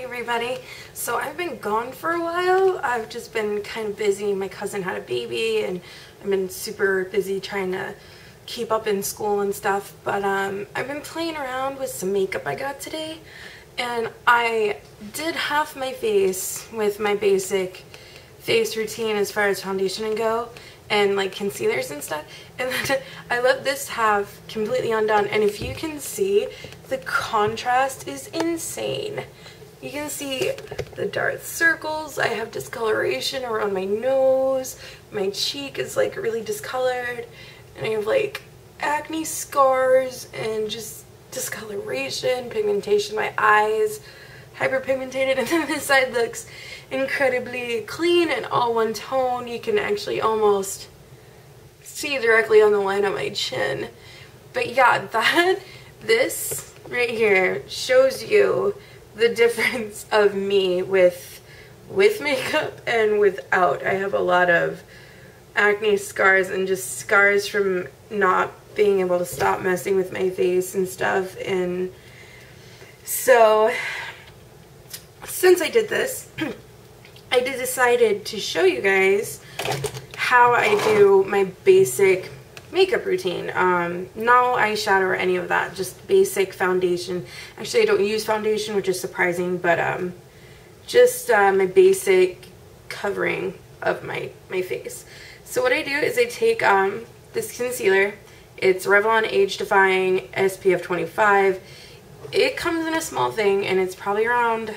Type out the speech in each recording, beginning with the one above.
everybody. So I've been gone for a while. I've just been kind of busy. My cousin had a baby and I've been super busy trying to keep up in school and stuff. But I've been playing around with some makeup I got today. And I did half my face with my basic face routine as far as foundation go and like concealers and stuff, and then I let this half completely undone, and if you can see, the contrast is insane. You can see the dark circles, I have discoloration around my nose, my cheek is like really discolored, and I have like acne scars and just discoloration, pigmentation, my eyes hyperpigmented, and then this side looks incredibly clean and all one tone. You can actually almost see directly on the line of my chin. But yeah, this right here shows you the difference of me with makeup and without. I have a lot of acne scars and just scars from not being able to stop messing with my face and stuff. And so since I did this, I decided to show you guys how I do my basic makeup routine. No eyeshadow or any of that, just basic foundation. Actually, I don't use foundation, which is surprising, but just my basic covering of my face. So what I do is I take this concealer. It's Revlon Age Defying SPF 25. It comes in a small thing, and it's probably around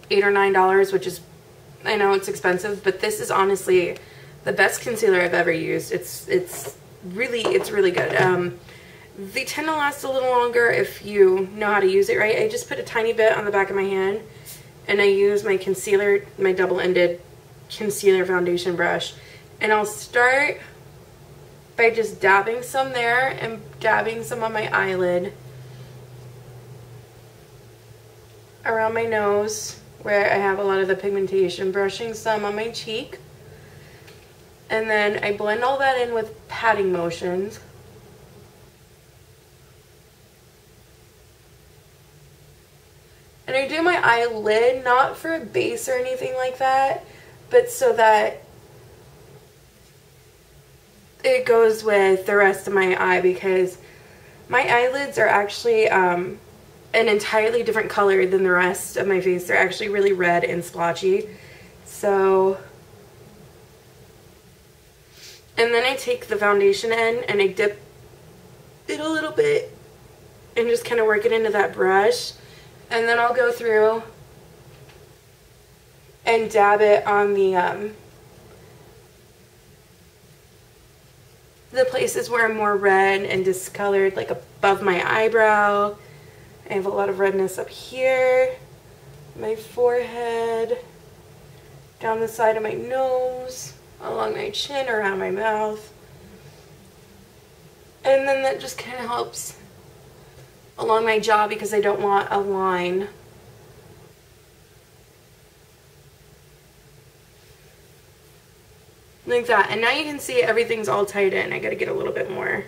$8 or $9, which is, I know it's expensive, but this is honestly the best concealer I've ever used. It's really good. They tend to last a little longer if you know how to use it right. I just put a tiny bit on the back of my hand, and I use my concealer, my double-ended concealer foundation brush, and I'll start by just dabbing some there and dabbing some on my eyelid, around my nose where I have a lot of the pigmentation, brushing some on my cheek, and then I blend all that in with patting motions. And I do my eyelid not for a base or anything like that, but so that it goes with the rest of my eye, because my eyelids are actually an entirely different color than the rest of my face. They're actually really red and splotchy. So, and then I take the foundation end and I dip it a little bit and just kind of work it into that brush, and then I'll go through and dab it on the places where I'm more red and discolored, like above my eyebrow. I have a lot of redness up here, my forehead, down the side of my nose, along my chin, around my mouth. And then that just kind of helps along my jaw because I don't want a line. Like that. And now you can see everything's all tied in. I gotta get a little bit more.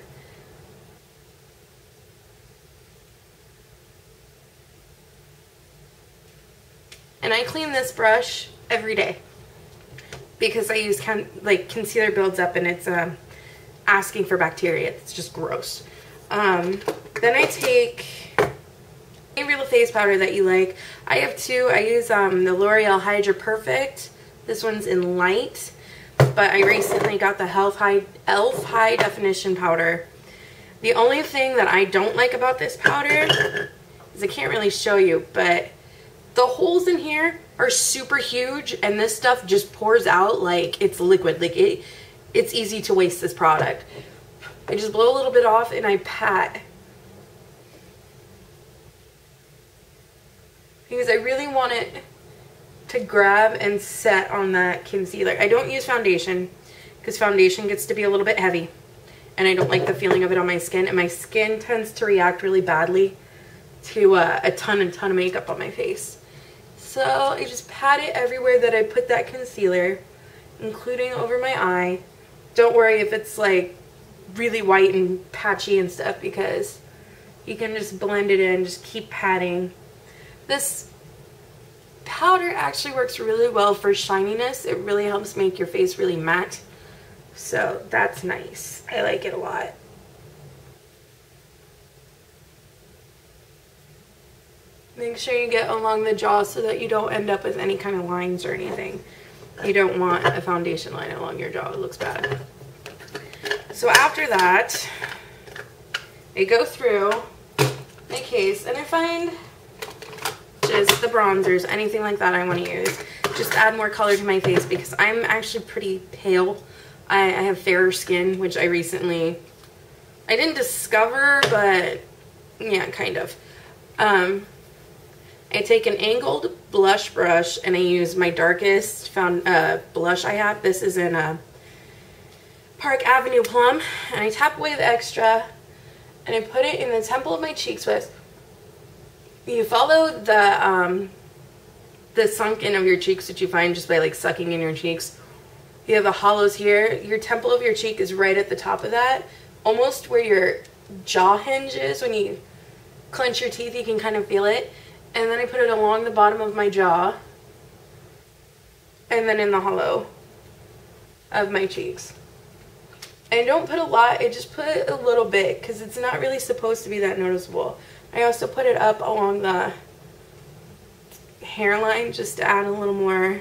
And I clean this brush every day because I use concealer builds up and it's asking for bacteria. It's just gross. Then I take any real face powder that you like. I have two. I use the L'Oreal Hydra Perfect. This one's in light, but I recently got the Elf High Definition powder. The only thing that I don't like about this powder is I can't really show you, but the holes in here are super huge, and this stuff just pours out like it's liquid. Like it's easy to waste this product. I just blow a little bit off and I pat, because I really want it to grab and set on that concealer. I don't use foundation because foundation gets to be a little bit heavy, and I don't like the feeling of it on my skin, and my skin tends to react really badly to a ton of makeup on my face. So I just pat it everywhere that I put that concealer, including over my eye. Don't worry if it's like really white and patchy and stuff, because you can just blend it in, just keep patting. This powder actually works really well for shininess. It really helps make your face really matte. So that's nice. I like it a lot. Make sure you get along the jaw so that you don't end up with any kind of lines or anything. You don't want a foundation line along your jaw. It looks bad. So after that, I go through my case and I find just the bronzers, anything like that I want to use. Just add more color to my face because I'm actually pretty pale. I have fairer skin, which I didn't discover, but yeah, kind of. I take an angled blush brush and I use my darkest blush I have. This is in Park Avenue Plum, and I tap away the extra and I put it in the temple of my cheeks with. You follow the sunken of your cheeks that you find just by like sucking in your cheeks. You have the hollows here. Your temple of your cheek is right at the top of that, almost where your jaw hinge is. When you clench your teeth, you can kind of feel it. And then I put it along the bottom of my jaw, and then in the hollow of my cheeks. I don't put a lot, I just put a little bit because it's not really supposed to be that noticeable. I also put it up along the hairline just to add a little more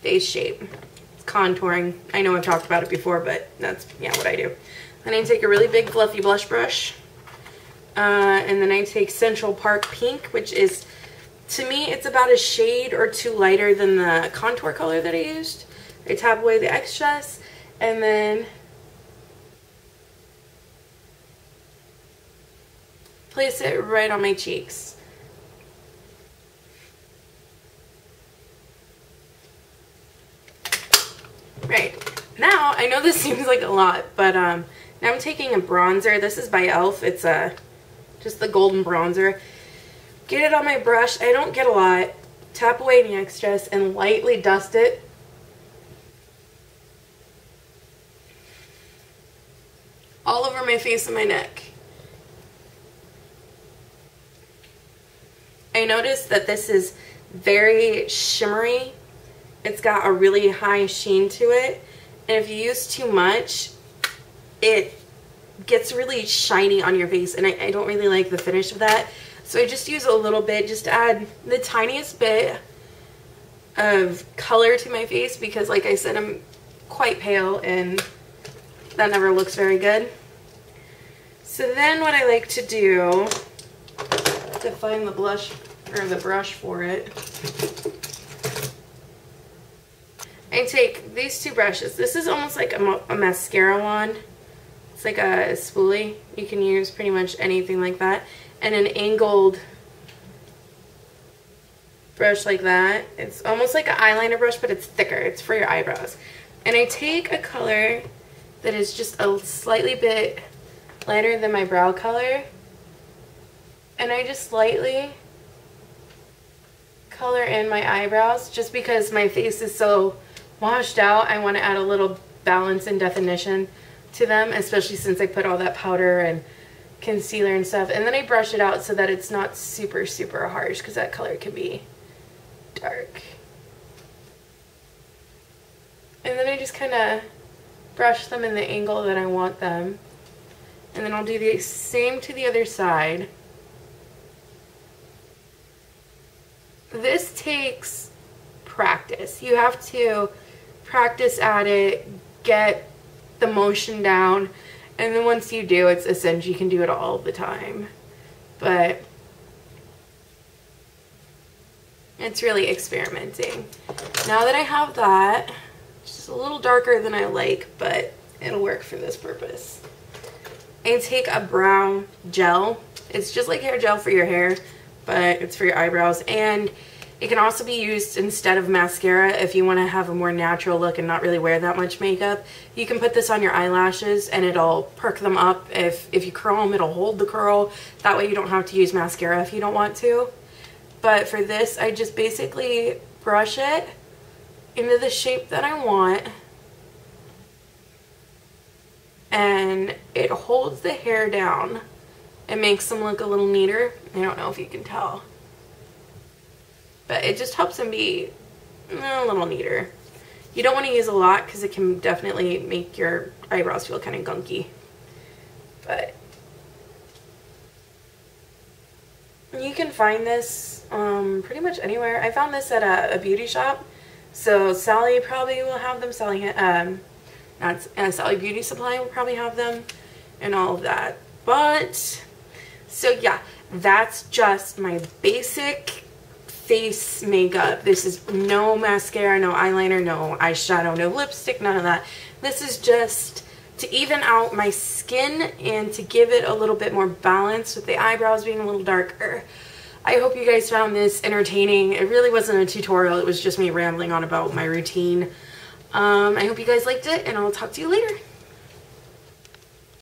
face shape. It's contouring. I know I've talked about it before, but that's, yeah, what I do. Then I take a really big fluffy blush brush. And then I take Central Park Pink, which is, to me, it's about a shade or two lighter than the contour color that I used. I tap away the excess and then place it right on my cheeks. Right. Now, I know this seems like a lot, but now I'm taking a bronzer. This is by e.l.f. It's just the golden bronzer. Get it on my brush. I don't get a lot. Tap away any excess and lightly dust it. All over my face and my neck. I noticed that this is very shimmery. It's got a really high sheen to it. And if you use too much, it gets really shiny on your face, and I don't really like the finish of that. So I just use a little bit just to add the tiniest bit of color to my face because, like I said, I'm quite pale and that never looks very good. So then what I like to do to find the blush or the brush for it, I take these two brushes. This is almost like a mascara wand. It's like a spoolie. You can use pretty much anything like that. And an angled brush like that. It's almost like an eyeliner brush, but it's thicker. It's for your eyebrows. And I take a color that is just a slightly bit lighter than my brow color. And I just lightly color in my eyebrows just because my face is so washed out. I want to add a little balance and definition to them, especially since I put all that powder and concealer and stuff. And then I brush it out so that it's not super, super harsh because that color can be dark. And then I just kind of brush them in the angle that I want them. And then I'll do the same to the other side. This takes practice. You have to practice at it, get the motion down, and then once you do, it's a cinch. You can do it all the time. But it's really experimenting. Now that I have that, it's just a little darker than I like, but it'll work for this purpose. I take a brow gel. It's just like hair gel for your hair, but it's for your eyebrows. And it can also be used instead of mascara if you want to have a more natural look and not really wear that much makeup. You can put this on your eyelashes and it'll perk them up. If you curl them, it'll hold the curl. That way you don't have to use mascara if you don't want to. But for this, I just basically brush it into the shape that I want. And it holds the hair down. It makes them look a little neater. I don't know if you can tell. but it just helps them be a little neater. You don't want to use a lot because it can definitely make your eyebrows feel kind of gunky. But you can find this pretty much anywhere. I found this at a beauty shop. So Sally probably will have them. Sally Beauty Supply will probably have them and all of that. But, so yeah, that's just my basic face makeup. This is no mascara, no eyeliner, no eyeshadow, no lipstick, none of that. This is just to even out my skin and to give it a little bit more balance with the eyebrows being a little darker. I hope you guys found this entertaining. It really wasn't a tutorial, it was just me rambling on about my routine. I hope you guys liked it, and I'll talk to you later.